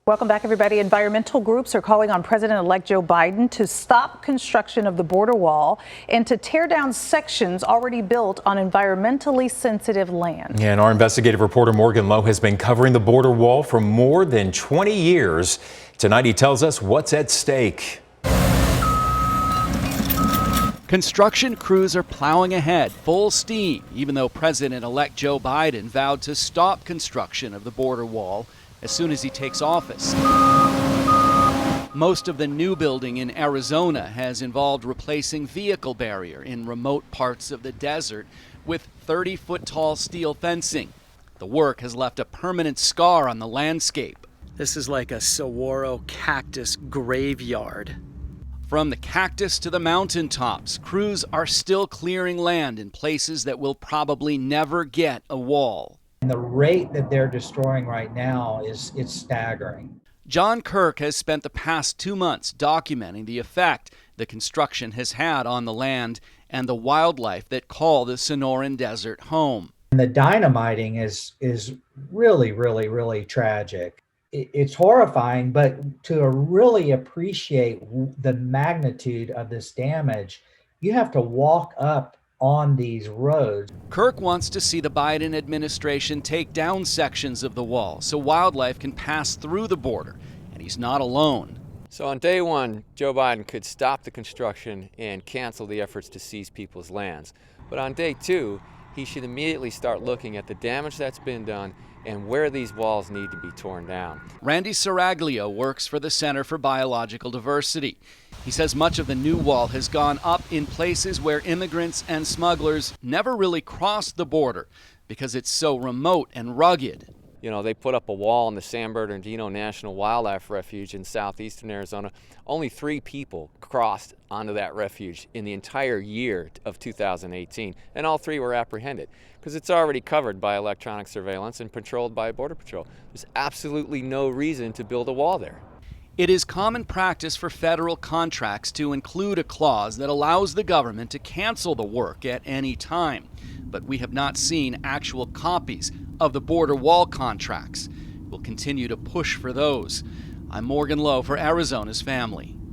Welcome back, everybody. Environmental groups are calling on President-elect Joe Biden to stop construction of the border wall and to tear down sections already built on environmentally sensitive land. And our investigative reporter Morgan Lowe has been covering the border wall for more than 20 years. Tonight he tells us what's at stake. Construction crews are plowing ahead full steam, even though President-elect Joe Biden vowed to stop construction of the border wall as soon as he takes office. Most of the new building in Arizona has involved replacing vehicle barrier in remote parts of the desert with 30-foot tall steel fencing. The work has left a permanent scar on the landscape. This is like a saguaro cactus graveyard. From the cactus to the mountaintops, crews are still clearing land in places that will probably never get a wall. And the rate that they're destroying right now it's staggering. John Kirk has spent the past 2 months documenting the effect the construction has had on the land and the wildlife that call the Sonoran Desert home. And the dynamiting is really tragic. It's horrifying, but to really appreciate the magnitude of this damage, you have to walk up on these roads. Kirk wants to see the Biden administration take down sections of the wall so wildlife can pass through the border, and he's not alone. So on day one, Joe Biden could stop the construction and cancel the efforts to seize people's lands. But on day two, he should immediately start looking at the damage that's been done and where these walls need to be torn down. Randy Saraglio works for the Center for Biological Diversity. He says much of the new wall has gone up in places where immigrants and smugglers never really crossed the border because it's so remote and rugged. You know, they put up a wall in the San Bernardino National Wildlife Refuge in southeastern Arizona. Only 3 people crossed onto that refuge in the entire year of 2018, and all 3 were apprehended because it's already covered by electronic surveillance and patrolled by Border Patrol. There's absolutely no reason to build a wall there. It is common practice for federal contracts to include a clause that allows the government to cancel the work at any time, but we have not seen actual copies of the border wall contracts. We'll continue to push for those. I'm Morgan Lowe for Arizona's Family.